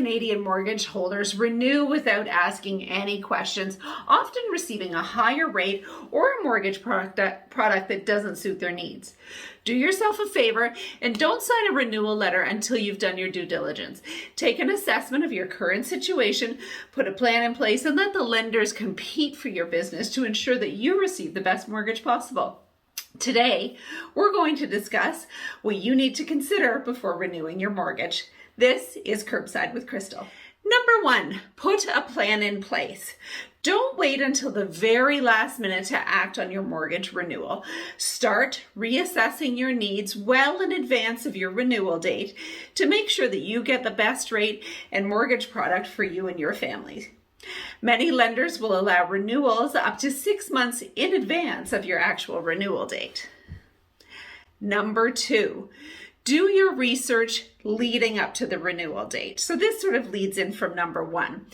Canadian mortgage holders renew without asking any questions, often receiving a higher rate or a mortgage product that doesn't suit their needs. Do yourself a favor and don't sign a renewal letter until you've done your due diligence. Take an assessment of your current situation, put a plan in place, and let the lenders compete for your business to ensure that you receive the best mortgage possible. Today, we're going to discuss what you need to consider before renewing your mortgage. This is Curbside with Crystal. Number 1, put a plan in place. Don't wait until the very last minute to act on your mortgage renewal. Start reassessing your needs well in advance of your renewal date to make sure that you get the best rate and mortgage product for you and your family. Many lenders will allow renewals up to 6 months in advance of your actual renewal date. Number 2, do your research leading up to the renewal date. So this sort of leads in from number 1.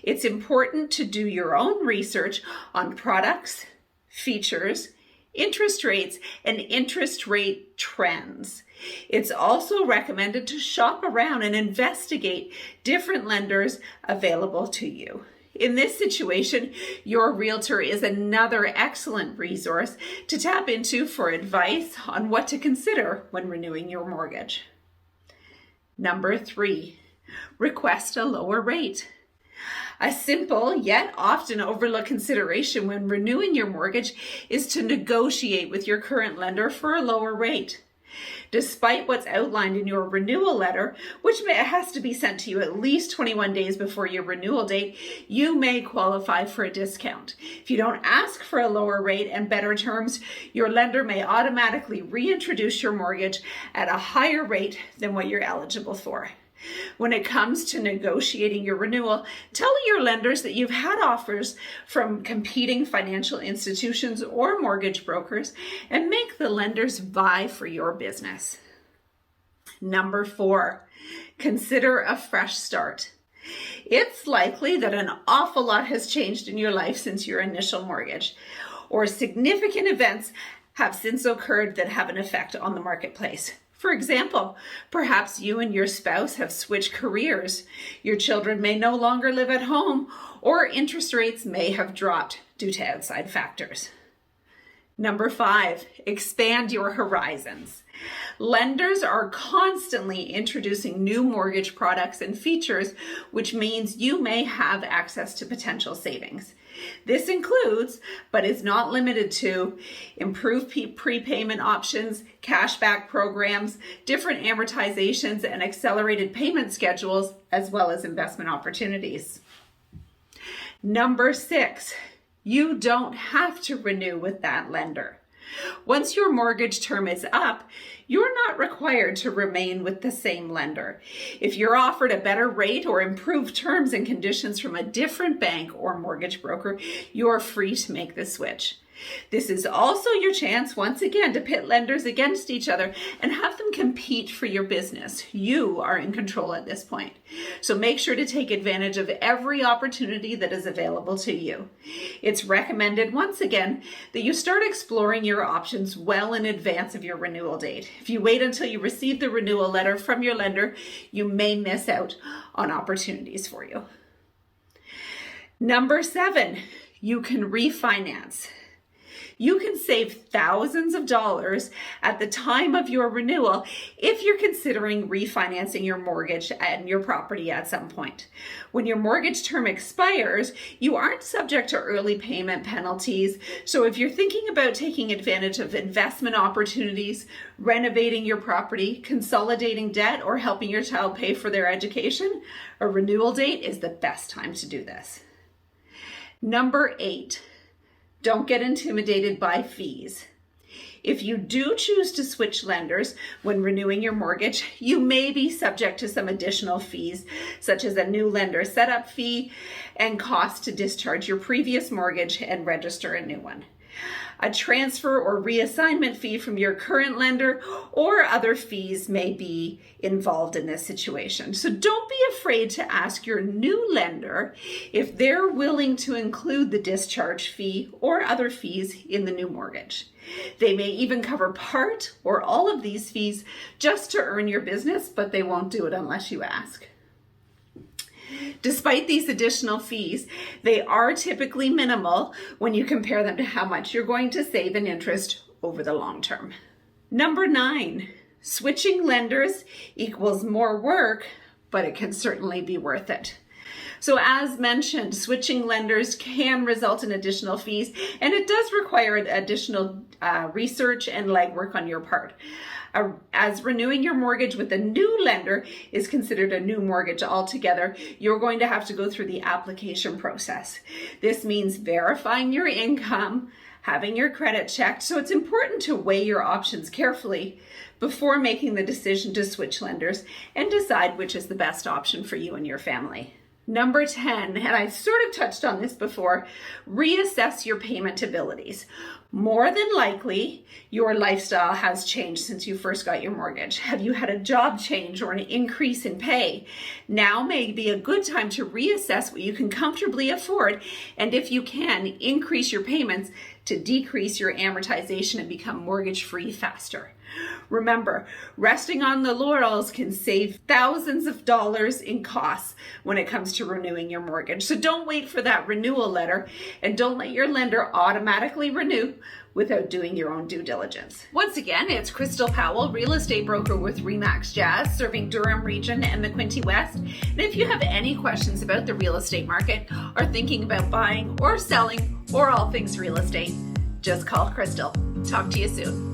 It's important to do your own research on products, features, interest rates, and interest rate trends. It's also recommended to shop around and investigate different lenders available to you. In this situation, your realtor is another excellent resource to tap into for advice on what to consider when renewing your mortgage. Number 3, request a lower rate. A simple yet often overlooked consideration when renewing your mortgage is to negotiate with your current lender for a lower rate. Despite what's outlined in your renewal letter, which has to be sent to you at least 21 days before your renewal date, you may qualify for a discount. If you don't ask for a lower rate and better terms, your lender may automatically reintroduce your mortgage at a higher rate than what you're eligible for. When it comes to negotiating your renewal, tell your lenders that you've had offers from competing financial institutions or mortgage brokers and make the lenders vie for your business. Number 4, consider a fresh start. It's likely that an awful lot has changed in your life since your initial mortgage, or significant events have since occurred that have an effect on the marketplace. For example, perhaps you and your spouse have switched careers, your children may no longer live at home, or interest rates may have dropped due to outside factors. Number 5, expand your horizons. Lenders are constantly introducing new mortgage products and features, which means you may have access to potential savings. This includes, but is not limited to, improved prepayment options, cashback programs, different amortizations, and accelerated payment schedules, as well as investment opportunities. Number 6, you don't have to renew with that lender. Once your mortgage term is up, you're not required to remain with the same lender. If you're offered a better rate or improved terms and conditions from a different bank or mortgage broker, you're free to make the switch. This is also your chance, once again, to pit lenders against each other and have them compete for your business. You are in control at this point. So make sure to take advantage of every opportunity that is available to you. It's recommended, once again, that you start exploring your options well in advance of your renewal date. If you wait until you receive the renewal letter from your lender, you may miss out on opportunities for you. Number 7, you can refinance. You can save thousands of dollars at the time of your renewal if you're considering refinancing your mortgage and your property at some point. When your mortgage term expires, you aren't subject to early payment penalties. So if you're thinking about taking advantage of investment opportunities, renovating your property, consolidating debt, or helping your child pay for their education, a renewal date is the best time to do this. Number 8, don't get intimidated by fees. If you do choose to switch lenders when renewing your mortgage, you may be subject to some additional fees, such as a new lender setup fee and cost to discharge your previous mortgage and register a new one. A transfer or reassignment fee from your current lender or other fees may be involved in this situation. So don't be afraid to ask your new lender if they're willing to include the discharge fee or other fees in the new mortgage. They may even cover part or all of these fees just to earn your business, but they won't do it unless you ask. Despite these additional fees, they are typically minimal when you compare them to how much you're going to save in interest over the long term. Number 9, switching lenders equals more work, but it can certainly be worth it. So as mentioned, switching lenders can result in additional fees, and it does require additional research and legwork on your part. As renewing your mortgage with a new lender is considered a new mortgage altogether, you're going to have to go through the application process. This means verifying your income, having your credit checked, so it's important to weigh your options carefully before making the decision to switch lenders and decide which is the best option for you and your family. Number 10, and I sort of touched on this before, reassess your payment abilities. More than likely, your lifestyle has changed since you first got your mortgage. Have you had a job change or an increase in pay? Now may be a good time to reassess what you can comfortably afford, and if you can, increase your payments to decrease your amortization and become mortgage-free faster. Remember, resting on the laurels can save thousands of dollars in costs when it comes to renewing your mortgage. So don't wait for that renewal letter, and don't let your lender automatically renew without doing your own due diligence. Once again, it's Crystal Powell, real estate broker with Remax Jazz, serving Durham region and the Quinte West. And if you have any questions about the real estate market, or thinking about buying or selling, or all things real estate, just call Crystal. Talk to you soon.